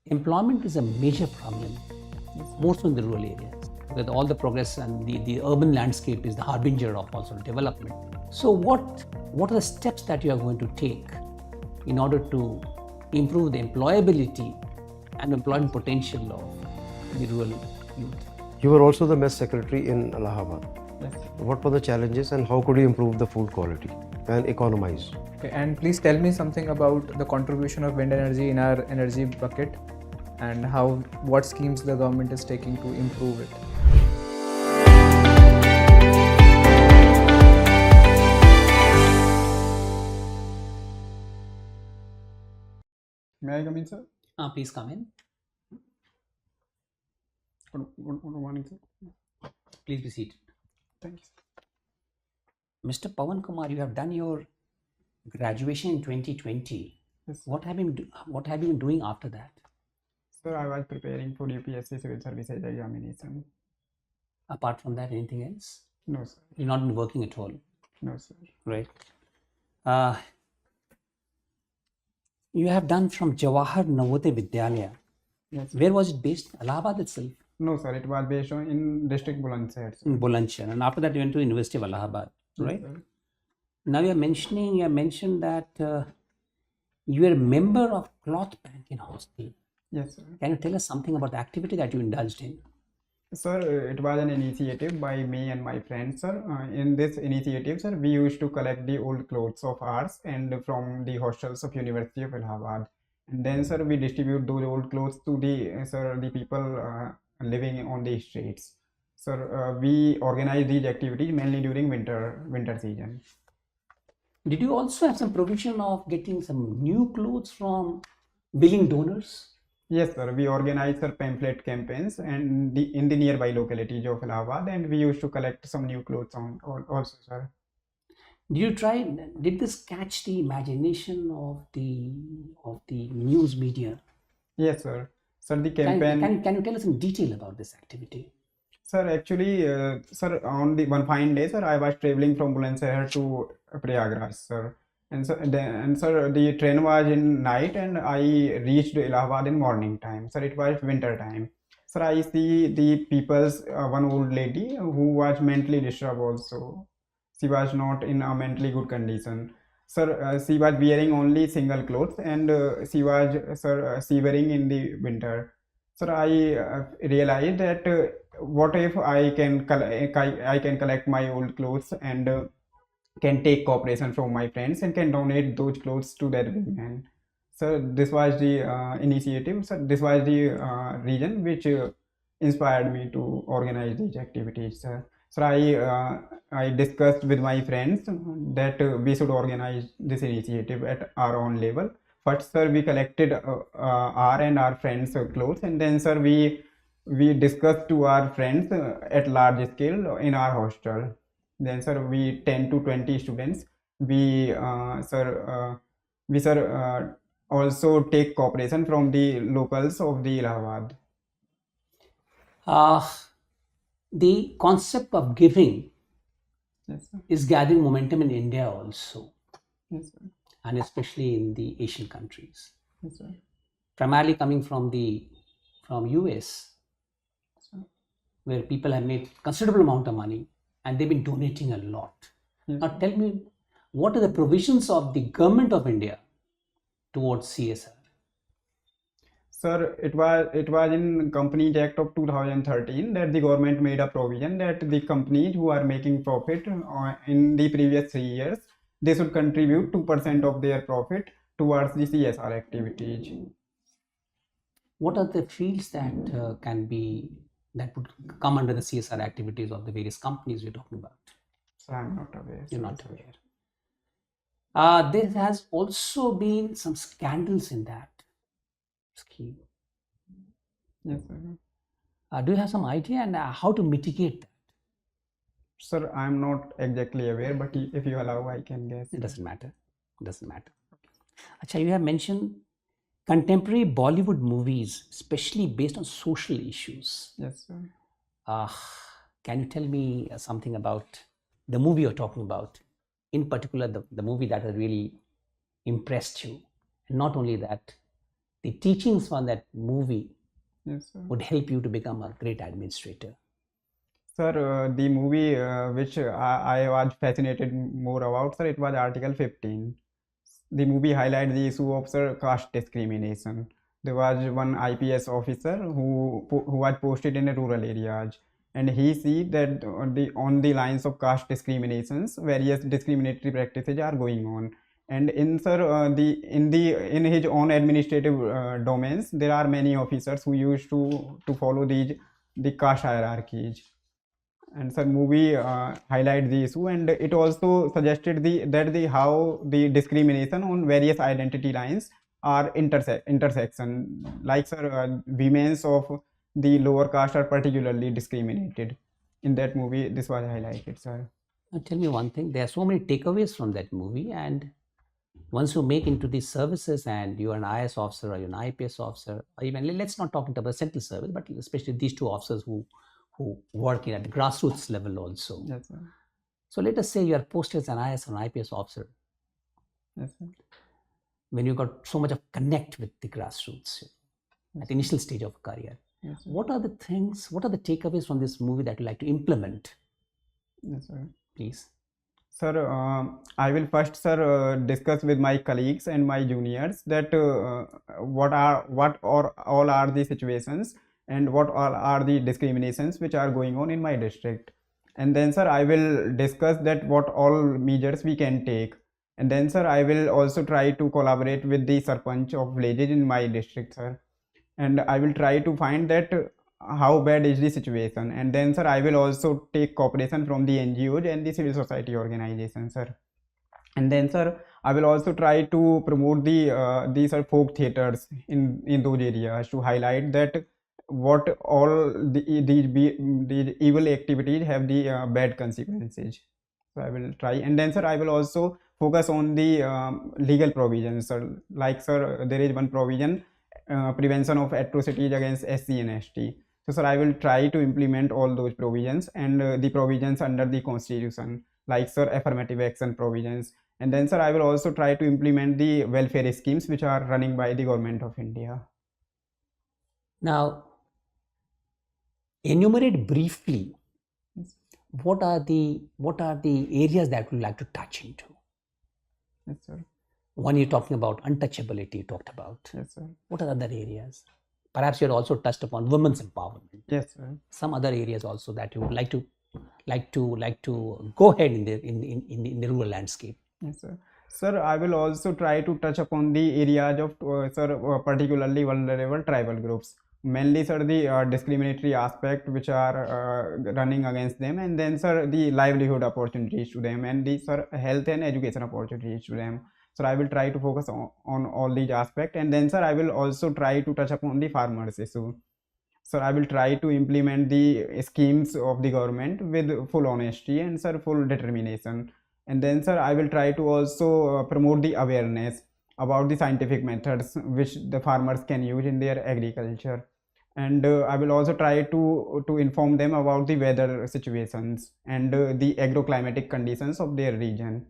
employment is a major problem, more so in the rural areas. With all the progress and the urban landscape is the harbinger of also development. So what are the steps that you are going to take in order to improve the employability and employment potential of the rural youth? You were also the mess secretary in Allahabad. Yes. What were the challenges and how could you improve the food quality and economize? Okay, and please tell me something about the contribution of wind energy in our energy bucket and what schemes the government is taking to improve it. May I come in, sir? Please come in. Good morning, sir. Please be seated. Thank you, sir. Mr. Pawan Kumar, you have done your graduation in 2020. Yes. What have you been doing after that? Sir, I was preparing for UPSC Civil Services examination. Apart from that, anything else? No, sir. You've not been working at all? No, sir. Right. You have done from Jawahar Navodaya Vidyalaya. Yes. Where was it based? Allahabad itself? No, sir. It was based on in district Bulandshahr. In Bulandshahr. And after that, you went to University of Allahabad, right? Yes, sir. Now you have mentioned that you are a member of Cloth Bank in hostel. Yes, sir. Can you tell us something about the activity that you indulged in? Sir, it was an initiative by me and my friends, sir. In this initiative, sir, we used to collect the old clothes of ours and from the hostels of University of Allahabad. And then, sir, we distribute those old clothes to the people living on the streets. Sir, we organize these activities mainly during winter season. Did you also have some provision of getting some new clothes from willing donors? Yes, sir. We organize pamphlet campaigns and in the nearby localities of Allahabad, and we used to collect some new clothes also, sir. Did this catch the imagination of the news media? Yes, sir. Sir, the campaign. Can you tell us in detail about this activity? Sir, actually, sir, on the one fine day, sir, I was traveling from Bulandshahr to Prayagraj, sir. And sir, the train was in night and I reached Allahabad in morning time. Sir, it was winter time. Sir, I see the people's, one old lady who was mentally disturbed also. She was not in a mentally good condition. Sir, she was wearing only single clothes and she was, sir, shivering in the winter. Sir, I realized that what if I can collect my old clothes and can take cooperation from my friends and can donate those clothes to that women. So this was the initiative. So this was the reason which inspired me to organize these activities. So I discussed with my friends that we should organize this initiative at our own level. First, sir, we collected our and our friends' clothes, and then, sir, we discussed to our friends at large scale in our hostel. Then, sir, we 10 to 20 students. We also take cooperation from the locals of the Allahabad. The concept of giving Yes, sir. is gathering momentum in India also, Yes, sir. and especially in the Asian countries. Yes, sir. Primarily coming from US, Sir. where people have made considerable amount of money and they've been donating a lot. Yes, Now sir. tell me, what are the provisions of the government of India towards CSR? Sir, it was in Companies Act of 2013 that the government made a provision that the companies who are making profit in the previous 3 years, they should contribute 2% of their profit towards the CSR activities. What are the fields that that would come under the CSR activities of the various companies we're talking about? So I'm not aware. You're not aware. There has also been some scandals in that scheme. Yes, sir. Do you have some idea and how to mitigate that? Sir, I'm not exactly aware, but if you allow, I can guess. It doesn't matter. It doesn't matter. Acha, you have mentioned contemporary Bollywood movies, especially based on social issues. Yes, sir. Can you tell me something about the movie you're talking about? In particular, the movie that has really impressed you. And not only that, the teachings from that movie Yes, sir. would help you to become a great administrator? Sir, the movie which I was fascinated more about, sir, it was Article 15. The movie highlights the issue of, sir, caste discrimination. There was one IPS officer who was posted in a rural areas, and he see that on the lines of caste discriminations, various discriminatory practices are going on. And in, sir, in his own administrative domains, there are many officers who used to follow the caste hierarchies. And sir, movie highlight the issue, and it also suggested the how the discrimination on various identity lines are intersection, like, sir, women's of the lower caste are particularly discriminated. In that movie, this was highlighted, sir. Now tell me one thing, there are so many takeaways from that movie, and once you make into these services and you're an IAS officer or you're an IPS officer, or even let's not talk about central service, but especially these two officers who work at the grassroots level also. Yes, sir. So let us say you are posted as an IAS or an IPS officer. Yes, sir. When you got so much of connect with the grassroots at the initial stage of a career, Yes, sir. what are the takeaways from this movie that you like to implement, Yes, sir. please? Sir, I will first, sir, discuss with my colleagues and my juniors that what all are the situations and what all are the discriminations which are going on in my district. And then, sir, I will discuss that what all measures we can take. And then, sir, I will also try to collaborate with the sarpanch of villages in my district, sir. And I will try to find that how bad is the situation. And then, sir, I will also take cooperation from the NGOs and the civil society organizations, sir. And then, sir, I will also try to promote these are folk theaters in those areas to highlight that what all the evil activities have the bad consequences. So I will try. And then, sir, I will also focus on the legal provisions, sir. Like, sir, there is one provision, prevention of atrocities against SC and ST. So, sir, I will try to implement all those provisions and the provisions under the constitution, like, sir, affirmative action provisions. And then, sir, I will also try to implement the welfare schemes which are running by the government of India. Now, enumerate briefly what are the areas that we like to touch into. Yes, sir. One, you're talking about untouchability, you talked about. Yes, sir. What are other areas? Perhaps you had also touched upon women's empowerment. Yes, sir. Some other areas also that you would like to go ahead in the rural landscape. Yes, sir. Sir, I will also try to touch upon the areas of particularly vulnerable tribal groups. Mainly, sir, the discriminatory aspect which are running against them, and then, sir, the livelihood opportunities to them, and the, sir, health and education opportunities to them. So I will try to focus on all these aspects. And then, sir, I will also try to touch upon the farmers issue. So I will try to implement the schemes of the government with full honesty and, sir, full determination. And then, sir, I will try to also promote the awareness about the scientific methods which the farmers can use in their agriculture. And I will also try to inform them about the weather situations and the agroclimatic conditions of their region.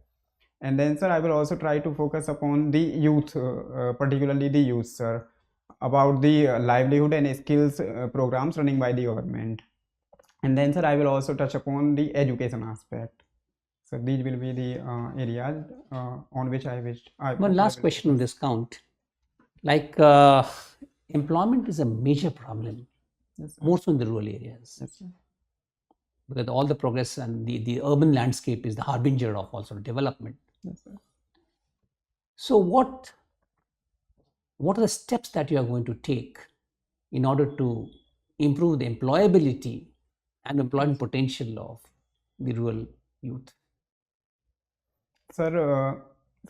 And then, sir, I will also try to focus upon the youth, particularly the youth, sir, about the livelihood and skills programs running by the government. And then, sir, I will also touch upon the education aspect. So these will be the areas on which I wish. One last question on this count. Like, employment is a major problem, Yes, sir. more so in the rural areas. Yes, sir. Because all the progress and the urban landscape is the harbinger of also development. Yes, sir. So what are the steps that you are going to take in order to improve the employability and employment potential of the rural youth? Sir,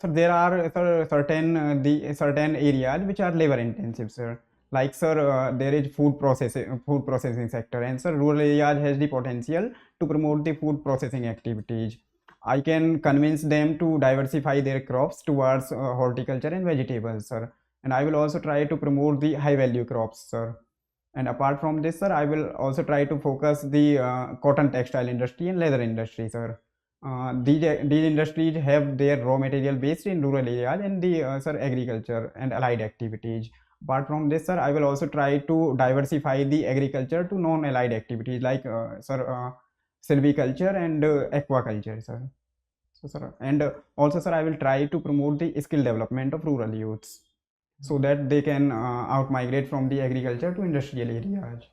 there are, sir, certain areas which are labor intensive, sir. Like, sir, there is food processing sector, and, sir, rural areas has the potential to promote the food processing activities. I can convince them to diversify their crops towards horticulture and vegetables, sir. And I will also try to promote the high value crops, sir. And apart from this, sir, I will also try to focus the cotton textile industry and leather industry, sir. These industries have their raw material based in rural areas and the, sir, agriculture and allied activities. Apart from this, sir, I will also try to diversify the agriculture to non-allied activities like, silviculture and aquaculture, sir. So, sir, and also, sir, I will try to promote the skill development of rural youths so that they can out migrate from the agriculture to industrial areas.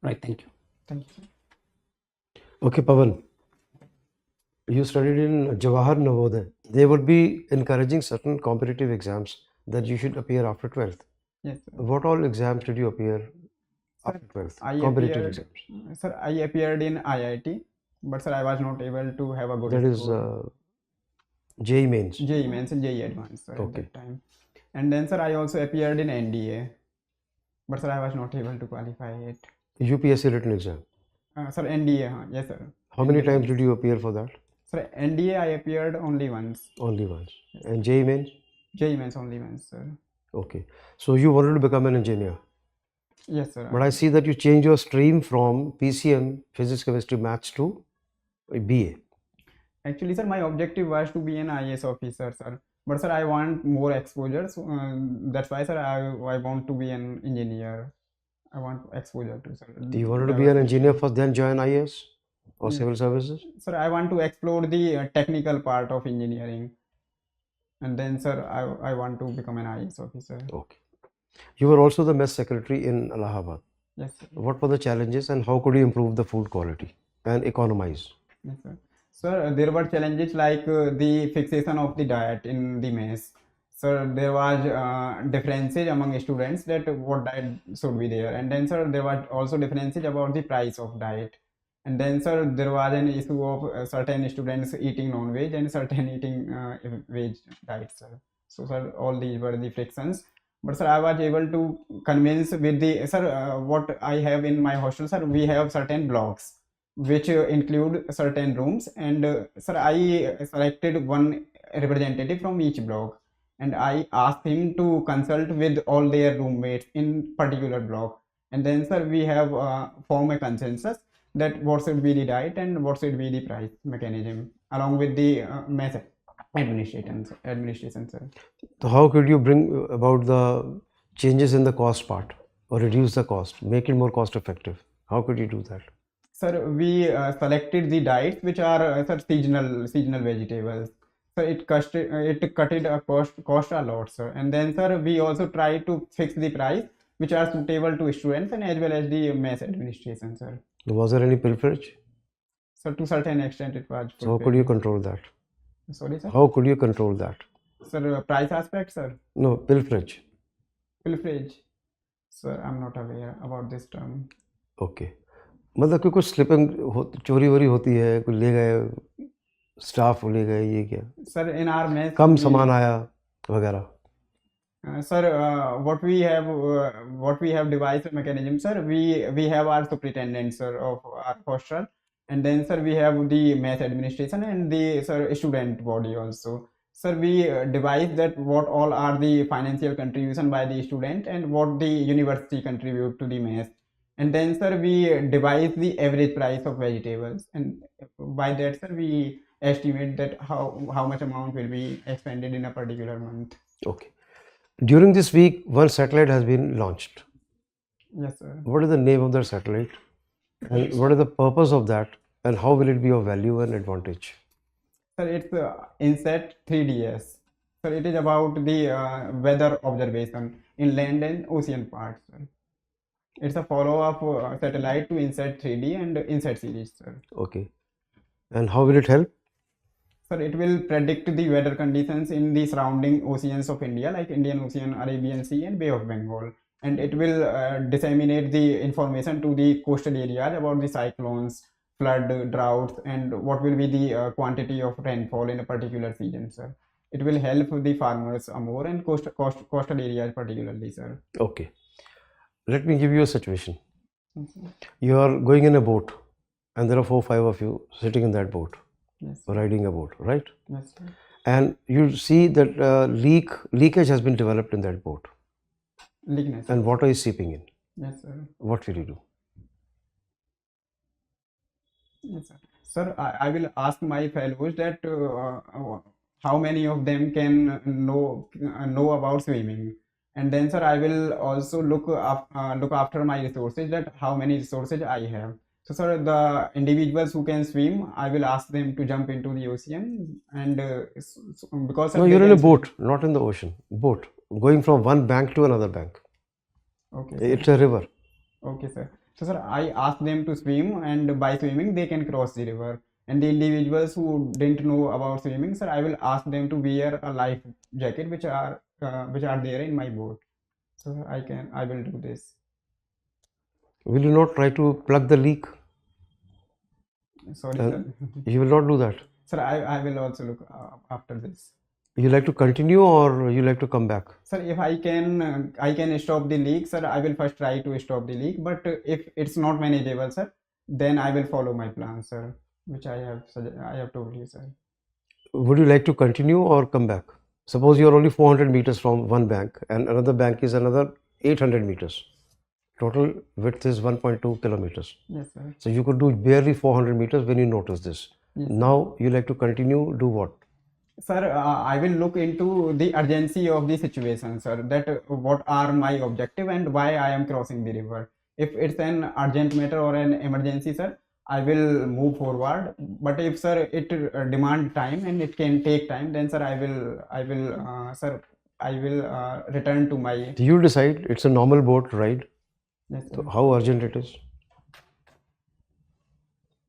Right, thank you. Thank you, sir. Okay, Pawan, you studied in Jawahar Navodaya. They would be encouraging certain competitive exams that you should appear after 12th. Yes, sir. What all exams did you appear after 12th? I Competitive appeared, exams. sir, I appeared in IIT, but sir, I was not able to have a good That is score. JEE mains. JEE mains and JEE advanced, sir, at Okay. that time. And then, sir, I also appeared in NDA, but sir, I was not able to qualify it. UPSC written exam. Sir, NDA, yes, sir. How many NDA. times did you appear for that? Sir, NDA I appeared only once. Only once. And JEE mains? JEE mains only once, sir. Okay. So you wanted to become an engineer. Yes, sir. But I see that you changed your stream from PCM, physics, chemistry, maths to BA. Actually, sir, my objective was to be an IAS officer, sir. But sir, I want more exposure, so that's why, sir, I want to be an engineer. I want exposure to, sir. You wanted to be an engineer first, then join IAS or civil services? Sir, I want to explore the technical part of engineering, and then, sir, I want to become an IAS officer. Okay. You were also the mess secretary in Allahabad. Yes, sir. What were the challenges and how could you improve the food quality and economize? Yes, sir. Sir, there were challenges like the fixation of the diet in the mess. Sir, there was differences among students that what diet should be there, and then, sir, there was also differences about the price of diet. And then, sir, there was an issue of certain students eating non-veg and certain eating veg diet, sir. So, sir, all these were the frictions. But, sir, I was able to convince with the, sir, what I have in my hostel, sir, we have certain blocks which include certain rooms, and sir, I selected one representative from each block, and I asked him to consult with all their roommates in particular block, and then, sir, we have formed a consensus that what should be the diet and what should be the price mechanism along with the method administration, sir. So how could you bring about the changes in the cost part or reduce the cost, make it more cost effective? How could you do that? Sir, we selected the diets which are sir, seasonal vegetables. So it cut a cost a lot, sir. And then, sir, we also try to fix the price which are suitable to students and as well as the mess administration, sir. Was there any pilferage? So to certain extent it was. So how could you control that? Sorry, sir. How could you control that? Sir, price aspect, sir. No, pilferage. Pilferage. Sir, I'm not aware about this term. Okay. मतलब कि कुछ slipping चोरी वोरी होती है, कुछ ले गए, staff ले गए, ये क्या? Sir, in our mess कम सामान आया वगैरह. Sir, what we have devised a mechanism, sir. We have our superintendent, sir, of our hostel, and then, sir, we have the math administration and the, sir, student body also. Sir, we devise that what all are the financial contribution by the student and what the university contribute to the math. And then, sir, we devise the average price of vegetables, and by that, sir, we estimate that how much amount will be expended in a particular month. Okay. During this week, one satellite has been launched. Yes, sir. What is the name of that satellite? And what is the purpose of that? And how will it be of value and advantage? Sir, it's INSAT 3DS. Sir, it is about the weather observation in land and ocean parts, sir. It's a follow-up satellite to INSAT 3D and INSAT series, sir. Okay. And how will it help? Sir, it will predict the weather conditions in the surrounding oceans of India, like Indian Ocean, Arabian Sea, and Bay of Bengal. And it will disseminate the information to the coastal areas about the cyclones, flood, droughts, and what will be the quantity of rainfall in a particular season, sir. It will help the farmers more and coastal areas particularly, sir. Okay. Let me give you a situation. You are going in a boat and there are 4 or 5 of you sitting in that boat. Yes. Riding a boat, right? Yes, sir. And you see that leakage has been developed in that boat. Leakness. And water is seeping in. Yes, sir. What will you do? Yes, sir. Sir, I will ask my fellows that how many of them can know about swimming. and then sir I will also look after my resources, that how many resources I have. So sir, the individuals who can swim, I will ask them to jump into the ocean, and because sir, No, they you're in can a boat, not in the ocean. Boat going from one bank to another bank. Okay sir. It's a river. Okay, sir. So, sir, I asked them to swim, and by swimming, they can cross the river. And the individuals who didn't know about swimming, sir, I will ask them to wear a life jacket, which are there in my boat. So, I will do this. Will you not try to plug the leak? Sorry, And sir. you will not do that. Sir, I will also look after this. You like to continue or you like to come back? Sir, if I can stop the leak, sir. I will first try to stop the leak. But if it's not manageable, sir, then I will follow my plan, sir, which I have told you, sir. Would you like to continue or come back? Suppose you are only 400 meters from one bank and another bank is another 800 meters. Total width is 1.2 kilometers. Yes, sir. So you could do barely 400 meters when you notice this. Yes, Now you like to continue, do what? sir, I will look into the urgency of the situation, sir, that what are my objective and why I am crossing the river. If it's an urgent matter or an emergency, sir, I will move forward. But if, sir, it demand time and it can take time, then, sir, I will return to my. You decide. It's a normal boat ride. Yes, sir. So how urgent it is?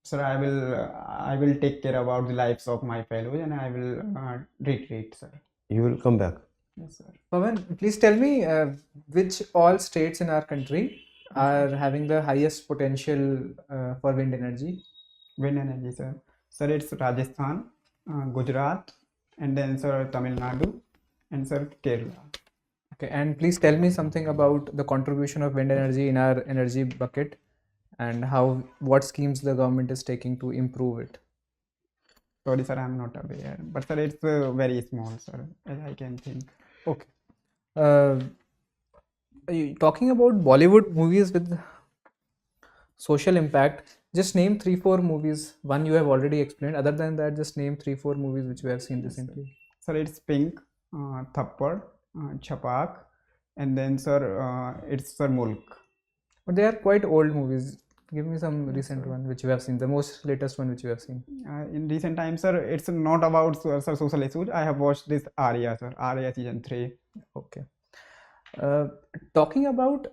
Sir, I will take care about the lives of my fellows, and I will retreat, sir. You will come back. Yes, sir. Pawan, please tell me which all states in our country are having the highest potential for wind energy? Wind energy, sir. Sir, it's Rajasthan, Gujarat, and then, sir, Tamil Nadu, and, sir, Kerala. Okay, and please tell me something about the contribution of wind energy in our energy bucket and what schemes the government is taking to improve it. Sorry, sir, I'm not aware. But, sir, it's very small, sir, as I can think. Okay. Talking about Bollywood movies with social impact, just name 3-4 movies. One you have already explained. Other than that, just name 3-4 movies which you have seen recently. Sir, it's Pink, Thappad, Chapak, and then, sir, it's Sir Mulk. But they are quite old movies. Give me some recent one which you have seen, the most latest one which you have seen. In recent times, sir, it's not about, sir, social issues. I have watched this Arya, sir, Arya season 3. Okay. Talking about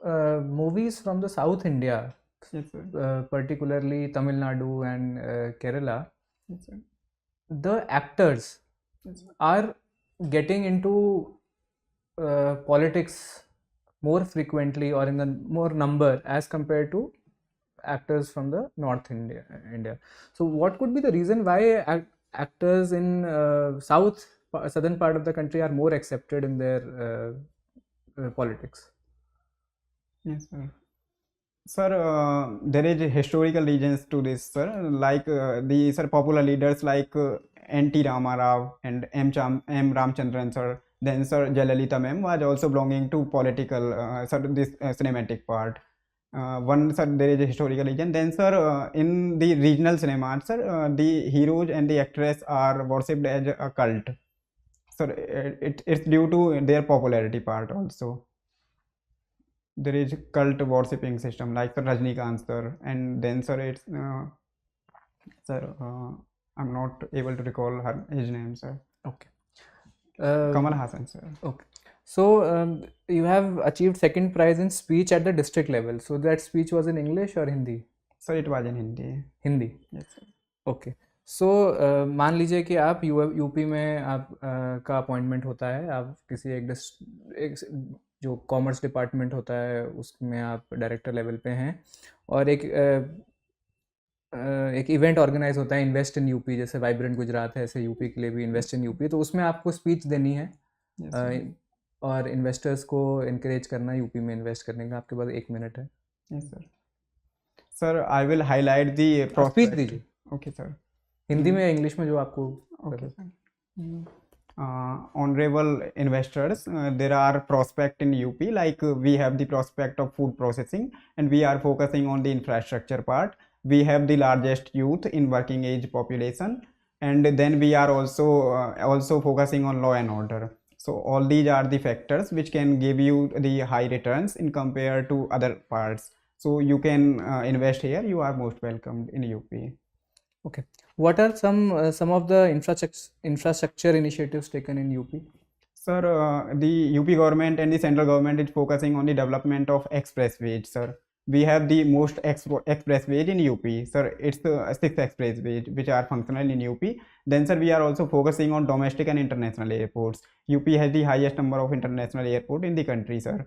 movies from the South India, Yes, sir. particularly Tamil Nadu and Kerala, Yes, sir. the actors Yes, sir. are getting into politics more frequently or in the more number as compared to actors from the North India. So what could be the reason why actors in southern part of the country are more accepted in their politics? Yes, sir. Sir, there is historical reasons to this, sir. Like the, sir, popular leaders like N.T. Ramarao and M. Ramchandran, sir. Then, sir, Jayalalitha ma'am was also belonging to political, sir, this cinematic part. One, sir, there is a historical reason. Then, sir, in the regional cinema, sir, the heroes and the actress are worshipped as a cult. Sir, it's due to their popularity part also. There is cult worshipping system like the Rajnikant, sir, and then, sir, it's sir, I'm not able to recall his name, sir. Okay. Kamal Hassan, sir. Okay. So you have achieved second prize in speech at the district level. So that speech was in English or Hindi? Sir, it was in Hindi. Hindi. Yes, sir. Okay so मान लीजिए कि आप UP में आप का appointment होता है, आप किसी एक जो कॉमर्स डिपार्टमेंट होता है उसमें आप डायरेक्टर लेवल पे हैं और एक इवेंट ऑर्गेनाइज होता है इन्वेस्ट इन यूपी, जैसे वाइब्रेंट गुजरात है, ऐसे यूपी के लिए भी इन्वेस्ट इन यूपी, तो उसमें आपको स्पीच देनी है Yes, sir. और इन्वेस्टर्स को इनकरेज करना है यूपी में इन्वेस्ट करने का। आपके पास 1 मिनट है। Yes, sir. Sir, I will highlight the speech prospect. दीजिए, Okay, sir. हिंदी में या इंग्लिश में जो आपको Okay, sir. Honorable investors, there are prospect in UP, like we have the prospect of food processing and we are focusing on the infrastructure part. We have the largest youth in working age population, and then we are also focusing on law and order. So all these are the factors which can give you the high returns in compared to other parts. So you can invest here. You are most welcomed in UP. Okay. What are some of the infrastructure initiatives taken in UP? Sir, the UP government and the central government is focusing on the development of expressways, sir. We have the most expressways in UP, sir. It's the 6 expressways which are functional in UP. Then, sir, we are also focusing on domestic and international airports. UP has the highest number of international airports in the country, sir.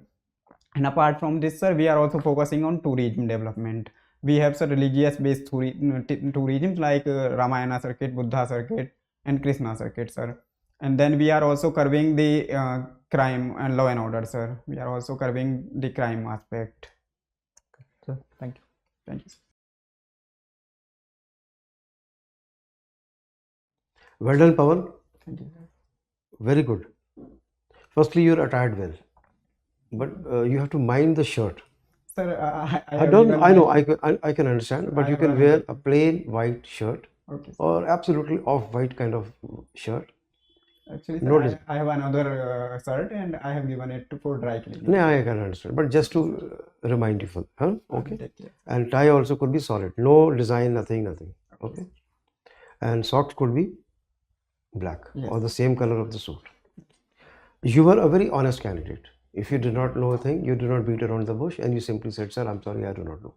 And apart from this, sir, we are also focusing on tourism development. We have, sir, religious-based tourism like Ramayana circuit, Buddha circuit, and Krishna circuit, sir. And then we are also curbing the crime and law and order, sir. We are also curbing the crime aspect. So, thank you. Thank you. Well done, Pawan. Thank you. Very good. Firstly, you're attired well, but you have to mind the shirt. Sir, I know, I can understand, but you can wear a plain white shirt Okay. or absolutely off-white kind of shirt. Actually, No sir, I have another shirt and I have given it for dry cleaning. No, I can understand, but just to remind you for, huh? Okay. Take care. And tie also could be solid, no design, nothing. Okay. And socks could be black Yes. or the same color of the suit. You were a very honest candidate. If you did not know a thing, you did not beat around the bush and you simply said, sir, I'm sorry, I do not know.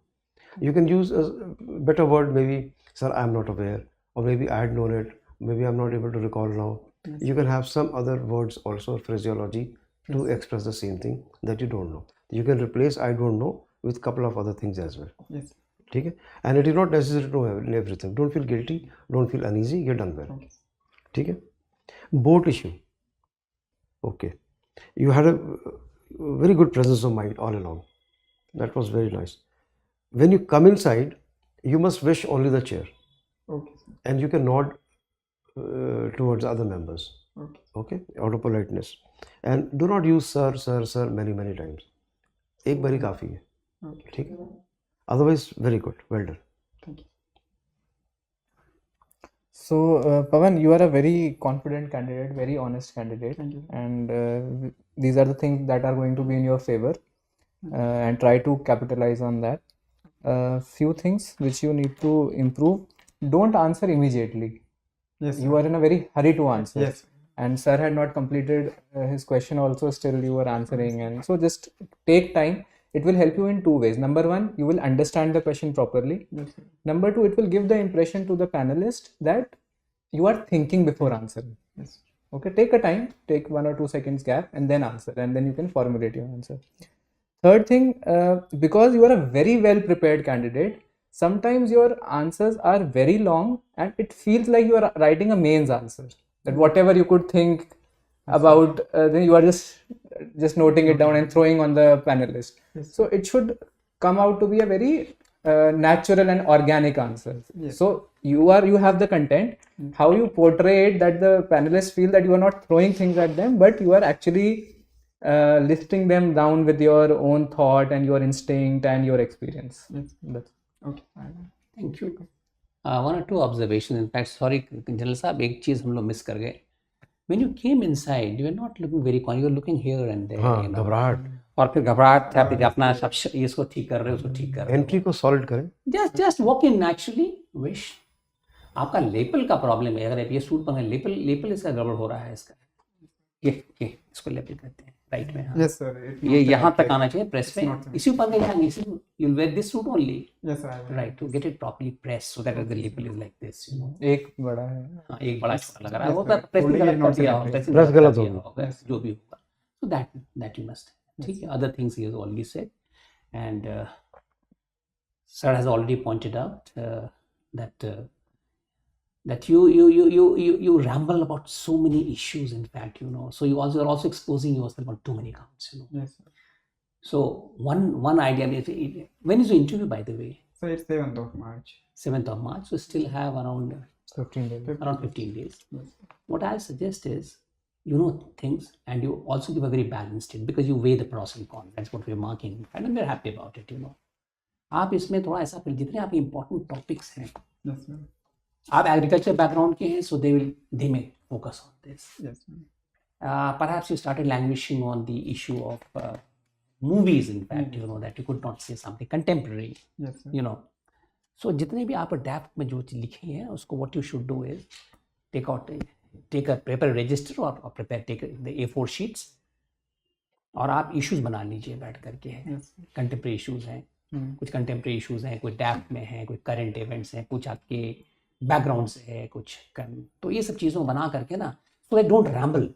You can use a better word, maybe, sir, I'm not aware, or maybe I had known it, maybe I'm not able to recall now. Yes. You can have some other words also, phraseology, to express the same thing that you don't know. You can replace I don't know with a couple of other things as well. Yes. Okay? And it is not necessary to know everything. Don't feel guilty, don't feel uneasy, you're done well. Okay. Okay? Boat issue. Okay. You had a very good presence of mind all along. That was very nice. When you come inside, you must wish only the chair. Okay. And you can nod towards other members. Okay. Okay? Out of politeness. And do not use sir, sir, sir many times. एक बारी काफी है. Okay. ठीक है? Otherwise, very good. Well done. Thank you. So, Pawan, you are a very confident candidate, very honest candidate, Thank you. and these are the things that are going to be in your favor, and try to capitalize on that. Few things which you need to improve. Don't answer immediately. Yes. You are in a very hurry to answer. Yes. And sir had not completed his question also, still you were answering, and so just take time. It will help you in two ways. Number one, you will understand the question properly. Yes. Number two, it will give the impression to the panelist that you are thinking before answering. Yes. Okay, take a time, take 1 or 2 seconds gap and then answer, and then you can formulate your answer. Third thing, because you are a very well prepared candidate, sometimes your answers are very long and it feels like you are writing a mains answer. That whatever you could think about, then you are just noting it down and throwing on the panelist. Yes. So it should come out to be a very natural and organic answer. Yes. So you have the content. How you portray it, that the panelists feel that you are not throwing things at them, but you are actually listing them down with your own thought and your instinct and your experience. Yes. That's Okay. Thank you. One or two observations. In fact, sorry, General Saab, एक चीज हम लोग miss कर गए. When you came inside, you were not looking very calm. You were looking here and there. हाँ, you know. घबराहट. और फिर घबराहट था, फिर अपना सब इसको ठीक कर रहे हो, उसको ठीक कर रहे हो. एंट्री को सॉलिड करें. Just walk in naturally. Wish. आपका लेपल का प्रॉब्लम है. अगर आप ये सूट पहने, लेपल इसका गड़बड़ हो रहा है इसका. ये इसको लेपल कहते हैं. राइट में. हाँ. Yes, sir. ये यहाँ तक आना चाहिए प्रेस में. इसी पर यहाँ you'll wear this suit only. Yes, sir. Right, to get it properly pressed so that the lapel is like this, you know. एक बड़ा है. हाँ, एक बड़ा छोटा लग रहा है. Yes, वो sir. तो pressing Holding गलत is कर not दिया symmetrical. होगा. pressing Press गलत गलत कर दिया होगा. होगा. जो भी होगा. So that you must. ठीक है. Other things he has already said, and sir has already pointed out that you ramble about so many issues. In fact, you know. So you are also exposing yourself on too many counts, you know. Yes, sir. So one idea is, when is the interview, by the way? So it's 7th of March. 7th of March. So still have around 15 days. 15 days. Yes. What I'll suggest is, you know things and you also give a very balanced it, because you weigh the pros and cons. That's what we're marking, and we're happy about it, you know. आप इसमें थोड़ा ऐसा कर, जितने आपके important topics हैं, Yes, sir. आप agriculture background के हैं, so they may focus on this. Yes, sir. perhaps you started languishing on the issue of movies, in fact, that you could not say something contemporary, Yes, sir. So जितने भी आप adapt में जो चीज़ लिखी है उसको what you should do is take a paper register or take the A4 sheets और आप issues बना लीजिए बैठ करके, contemporary issues हैं, कुछ contemporary issues हैं, कुछ DAP में हैं, कुछ current events हैं, कुछ आपके background से है, कुछ तो ये सब चीज़ों बना करके ना, so that don't ramble,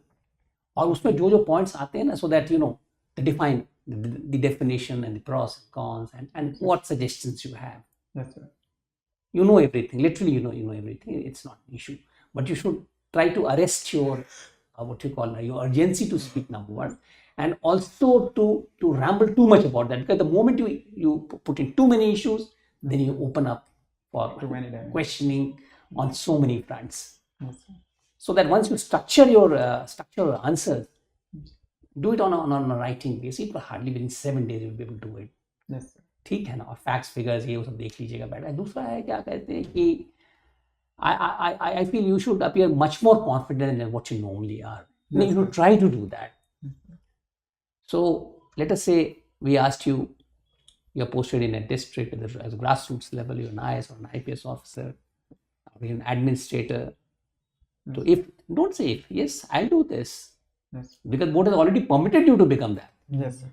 और उसमें जो जो points आते हैं ना, so that they define the definition and the pros and cons and what suggestions you have. Yes, sir. You know everything, literally you know everything, it's not an issue, but you should try to arrest your your urgency to speak, number one, and also to ramble too much about that, because the moment you put in too many issues, then you open up for Too many dimensions. questioning on so many fronts. Yes, sir. So that once you structure your answers, do it on a writing base. It will hardly within 7 days you'll be able to do it. Yes, sir. ठीक है ना, और facts figures ये वो सब देख लीजिएगा बैठा। दूसरा है क्या कहते हैं कि I feel you should appear much more confident than what you normally are. You should try to do that. So let us say we asked you, you're posted in a district as a grassroots level, you're an IAS or an IPS officer, or you're an administrator. So don't say if, yes, I'll do this. Yes. Because board has already permitted you to become that. Yes, sir.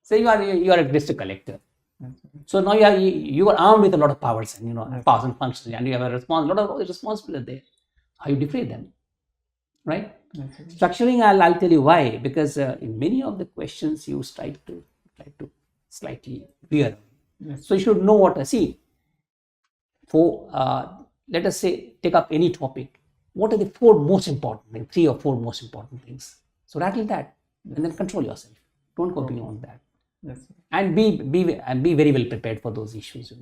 Say you are a district collector. Yes, So now you are armed with a lot of powers and powers and functions, and you have a lot of responsibility there. How you defray them, right? Yes, sir. Structuring, I'll tell you why. Because in many of the questions you try to slightly veer. Yes. So you should know what to see. For let us say take up any topic. What are the 4 most important things? 3 or 4 most important things. So rattle that and then control yourself. Don't go beyond that. Yes, sir. And be very well prepared for those issues.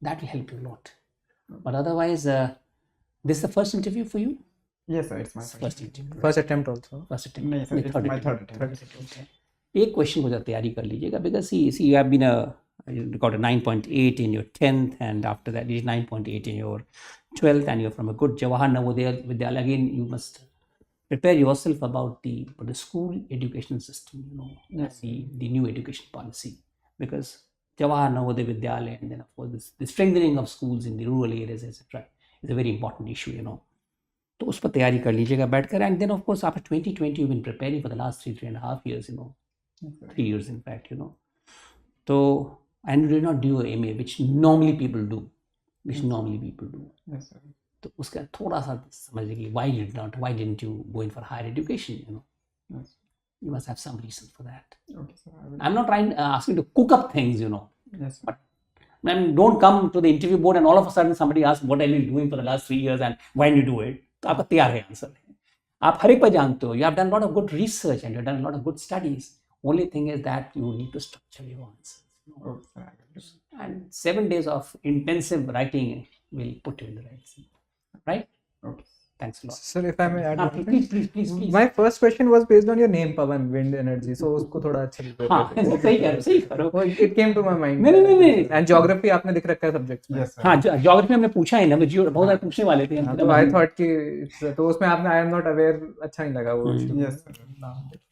That will help you a lot. But otherwise, this is the first interview for you. Yes, sir. It's my First interview. First attempt also. First attempt. No, sir. It's my third attempt. Okay. एक question को जब तैयारी कर लीजिएगा, because see you have been you got a 9.8 in your 10th, and after that is 9.8 in your 12th, and you're from a good Jawahar Navodaya Vidyalaya. Again, you must prepare yourself about the school education system, Yes. the new education policy, because Jawahar Navodaya Vidyalaya, and then of course the strengthening of schools in the rural areas, etc., is a very important issue, तो उस पर तैयारी कर लीजिएगा बैठकर, and then of course after 2020 you've been preparing for the last 3.5 years, 3 years in fact, so, and you did not do a MA, which normally people do, Yes, sir. तो उसका थोड़ा सा समझ लीजिए, why didn't you go in for higher education, Yes. you must have some reason for that. Okay, sir. I will. I'm not trying asking you to cook up things, Yes, sir. but don't come to the interview board and all of a sudden somebody asks what are you doing for the last 3 years and why didn't you do it, तो आपका तैयार है answer, आप हर एक पर जानते हो, you have done a lot of good research and you have done a lot of good studies. Only thing is that you need to structure your answers, Okay, sir. I will do. and 7 days of intensive writing will put you in the right seat, right? Okay. Thanks a lot. Sir, if I may add one thing. Please. My first question was based on your name, Pawan, wind energy. So उसको थोड़ा अच्छा हाँ, सही करो. It came to my mind. नहीं. And geography आपने लिख रखा है subjects में. Yes, sir. हाँ, ज्योग्राफी हमने पूछा है ना, बहुत सारे पूछने वाले थे. तो I thought कि तो उसमें आपने I am not aware अच्छा नहीं लगा वो. Yes, sir.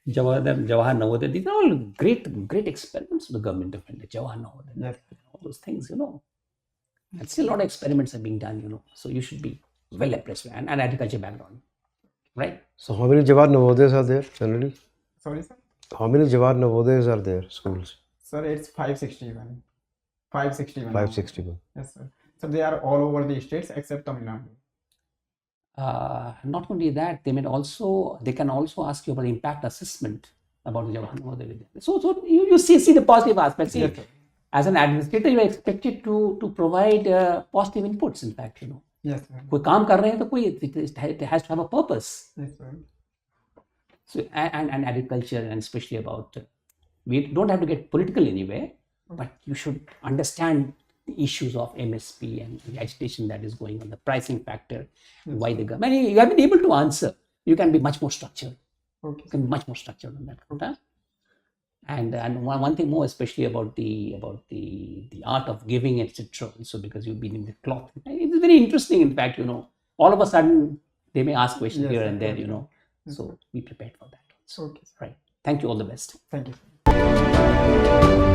Jawahar Navodaya, these are all great experiments of the government of India. Jawahar Navodaya, Yes. all those things, and still a lot of experiments are being done, so you should be well abreast and agriculture background, right? So how many Jawahar Navodayas are there generally? Sorry, sir. How many Jawahar Navodayas are there, schools? Sir, it's 561. 561. 561. Yes, sir. So they are all over the states except Tamil Nadu. Not only that, they can also ask you about impact assessment about the Jawahar Navodaya Vidyalaya. So you see the positive aspects. See, Yes, sir. as an administrator, you are expected to provide positive inputs. In fact, Yes, sir. कोई काम कर रहे हैं तो कोई it has to have a purpose. Yes, sir. So and agriculture, and especially about we don't have to get political anywhere, but you should understand the issues of MSP and the agitation that is going on, the pricing factor, why the government. You have been able to answer. You can be much more structured. Okay. You can be much more structured on that. Huh? And one thing more, especially about the art of giving, etc. Also, because you've been in the cloth, it's very interesting. In fact, all of a sudden they may ask questions Yes, here sir. and there. So be prepared for that also. Okay, sir. Right. Thank you. All the best. Thank you, sir.